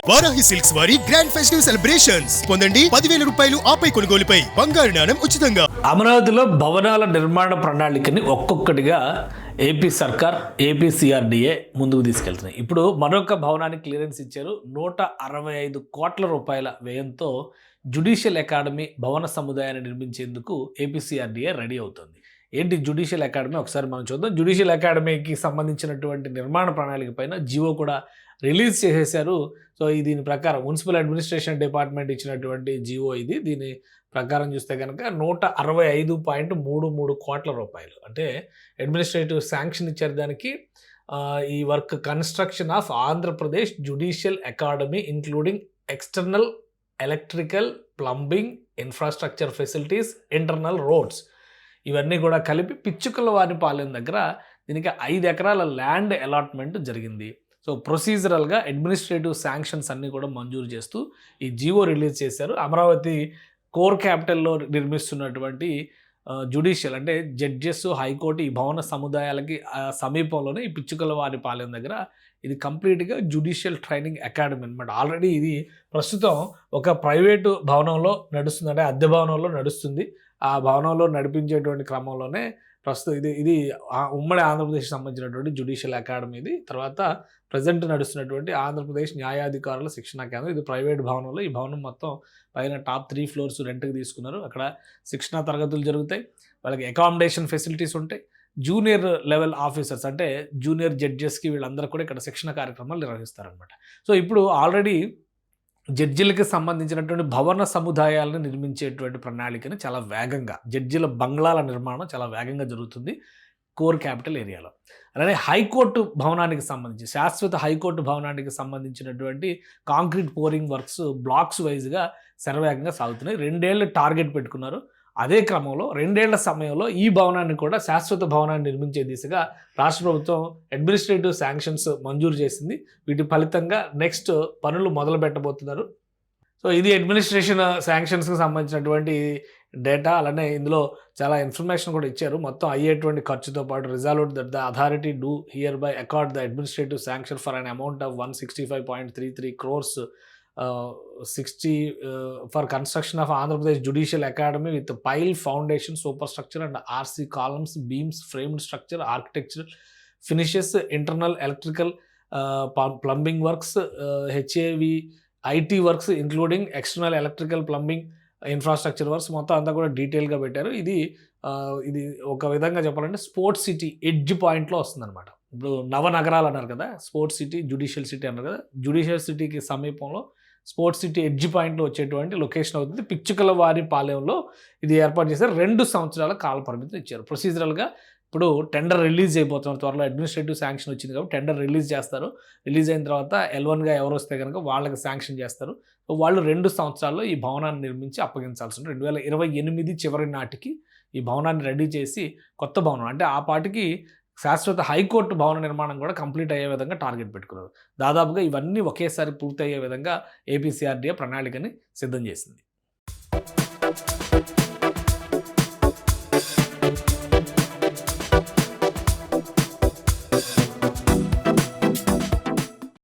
Varahi silks వారి grand festive celebrations పొందండి 10,000 రూపాయలు ఆపై కొనుగోలుపై బంగారు నాణెం ఉచితంగా. అమరావతిలో భవనాల నిర్మాణ ప్రణాళికని ఒక్కొక్కటిగా ఏపీ సర్కార్ ఏపీసీఆర్డీఏ ముందుకు తీసుకెళ్తున్నాయి. ఇప్పుడు మరొక భవనానికి క్లియరెన్స్ ఇచ్చారు. 165 కోట్ల రూపాయల వ్యయంతో జ్యుడిషియల్ అకాడమీ భవన సముదాయాన్ని నిర్మించేందుకు ఏపీసీఆర్డీఏ రెడీ అవుతుంది. ఏంటి జ్యుడిషియల్ అకాడమీ ఒకసారి మనం చూద్దాం. జ్యుడిషియల్ అకాడమీకి సంబంధించినటువంటి నిర్మాణ ప్రణాళిక పైన జీవో కూడా రిలీజ్ చేసేశారు. సో దీని ప్రకారం మున్సిపల్ అడ్మినిస్ట్రేషన్ డిపార్ట్మెంట్ ఇచ్చినటువంటి జీవో ఇది. దీని ప్రకారం చూస్తే కనుక 165.33 కోట్ల రూపాయలు అంటే అడ్మినిస్ట్రేటివ్ శాంక్షన్ ఇచ్చారు దానికి. ఈ work construction of Andhra Pradesh judicial academy including external electrical plumbing infrastructure facilities internal roads ఇవన్నీ కూడా కలిపి పిచ్చుకలవారిపాలెం దగ్గర దీనికి 5 ఎకరాల ల్యాండ్ అలాట్మెంట్ జరిగింది. సో ప్రొసీజరల్గా అడ్మినిస్ట్రేటివ్ శాంక్షన్స్ అన్నీ కూడా మంజూరు చేస్తూ ఈ జీవో రిలీజ్ చేశారు. అమరావతి కోర్ క్యాపిటల్లో నిర్మిస్తున్నటువంటి జ్యుడిషియల్ అంటే జడ్జెస్ హైకోర్టు ఈ భవన సముదాయాలకి సమీపంలోనే ఈ పిచ్చుకలవారిపాలెం దగ్గర ఇది కంప్లీట్గా జ్యుడిషియల్ ట్రైనింగ్ అకాడమీ అనమాట. ఆల్రెడీ ఇది ప్రస్తుతం ఒక ప్రైవేటు భవనంలో నడుస్తుంది, అంటే అద్దె భవనంలో నడుస్తుంది. ఆ భవనంలో నడిపించేటువంటి క్రమంలోనే ప్రస్తుతం ఇది ఉమ్మడి ఆంధ్రప్రదేశ్కి సంబంధించినటువంటి జ్యుడిషియల్ అకాడమీ. ఇది తర్వాత ప్రజెంట్ నడుస్తున్నటువంటి ఆంధ్రప్రదేశ్ న్యాయాధికారుల శిక్షణా కేంద్రం. ఇది ప్రైవేట్ భవనంలో. ఈ భవనం మొత్తం పైన టాప్ 3 ఫ్లోర్స్ రెంట్కి తీసుకున్నారు. అక్కడ శిక్షణా తరగతులు జరుగుతాయి, వాళ్ళకి అకామిడేషన్ ఫెసిలిటీస్ ఉంటాయి. జూనియర్ లెవెల్ ఆఫీసర్స్ అంటే జూనియర్ జడ్జెస్కి వీళ్ళందరూ కూడా ఇక్కడ శిక్షణ కార్యక్రమాలు నిర్వహిస్తారనమాట. సో ఇప్పుడు ఆల్రెడీ జడ్జిలకి సంబంధించినటువంటి భవన సముదాయాలను నిర్మించేటువంటి ప్రణాళికని చాలా వేగంగా జడ్జిల బంగ్లాల నిర్మాణం చాలా వేగంగా జరుగుతుంది కోర్ క్యాపిటల్ ఏరియాలో. అలానే హైకోర్టు భవనానికి సంబంధించి శాశ్వత హైకోర్టు భవనానికి సంబంధించినటువంటి కాంక్రీట్ పోరింగ్ వర్క్స్ బ్లాక్స్ వైజ్గా శరవేగంగా సాగుతున్నాయి. 2 ఏళ్ళు టార్గెట్ పెట్టుకున్నారు. అదే క్రమంలో 2 ఏళ్ల సమయంలో ఈ భవనాన్ని కూడా శాశ్వత భవనాన్ని నిర్మించే దిశగా రాష్ట్ర ప్రభుత్వం అడ్మినిస్ట్రేటివ్ శాంక్షన్స్ మంజూరు చేసింది. వీటి ఫలితంగా నెక్స్ట్ పనులు మొదలు పెట్టబోతున్నారు. సో ఇది అడ్మినిస్ట్రేషన్ శాంక్షన్స్కి సంబంధించినటువంటి డేటా. అలానే ఇందులో చాలా ఇన్ఫర్మేషన్ కూడా ఇచ్చారు. మొత్తం అయ్యేటువంటి ఖర్చుతో పాటు resolve that the authority do hereby accord the administrative sanction for an amount of 165.33 crores 60 for construction of Andhra Pradesh judicial academy with pile foundation super structure and RC columns beams framed structure architecture finishes internal electrical plumbing works HVAC IT works including external electrical plumbing infrastructure works మొత్తం అంతా కూడా డీటెయిల్గా పెట్టారు. ఇది ఒక విధంగా చెప్పాలంటే sports city edge పాయింట్లో వస్తుందన్నమాట. ఇప్పుడు నవనగరాలు అన్నారు కదా, స్పోర్ట్స్ సిటీ జ్యుడిషియల్ సిటీ అన్నారు కదా, జ్యుడిషియల్ సిటీకి సమీపంలో స్పోర్ట్స్ సిటీ ఎడ్జ్ పాయింట్లో వచ్చేటువంటి లొకేషన్ అవుతుంది. పిచ్చుకలవారిపాలెంలో ఇది ఏర్పాటు చేశారు. 2 సంవత్సరాల కాల పరిమితిని ఇచ్చారు. ప్రొసీజరల్గా ఇప్పుడు టెండర్ రిలీజ్ అయిపోతున్నారు. త్వరలో అడ్మినిస్ట్రేటివ్ శాంక్షన్ వచ్చింది కాబట్టి టెండర్ రిలీజ్ చేస్తారు. రిలీజ్ అయిన తర్వాత L1గా ఎవరు వస్తే కనుక వాళ్ళకి శాంక్షన్ చేస్తారు. వాళ్ళు 2 సంవత్సరాల్లో ఈ భవనాన్ని నిర్మించి అప్పగించాల్సి ఉంటుంది. 2028 చివరి నాటికి ఈ భవనాన్ని రెడీ చేసి కొత్త భవనం అంటే ఆ పాటికి శాశ్వత హైకోర్టు భవన నిర్మాణం కూడా కంప్లీట్ అయ్యే విధంగా టార్గెట్ పెట్టుకున్నారు. దాదాపుగా ఇవన్నీ ఒకేసారి పూర్తి అయ్యే విధంగా ఏపీసీఆర్డీఏ ప్రణాళికని సిద్ధం చేసింది.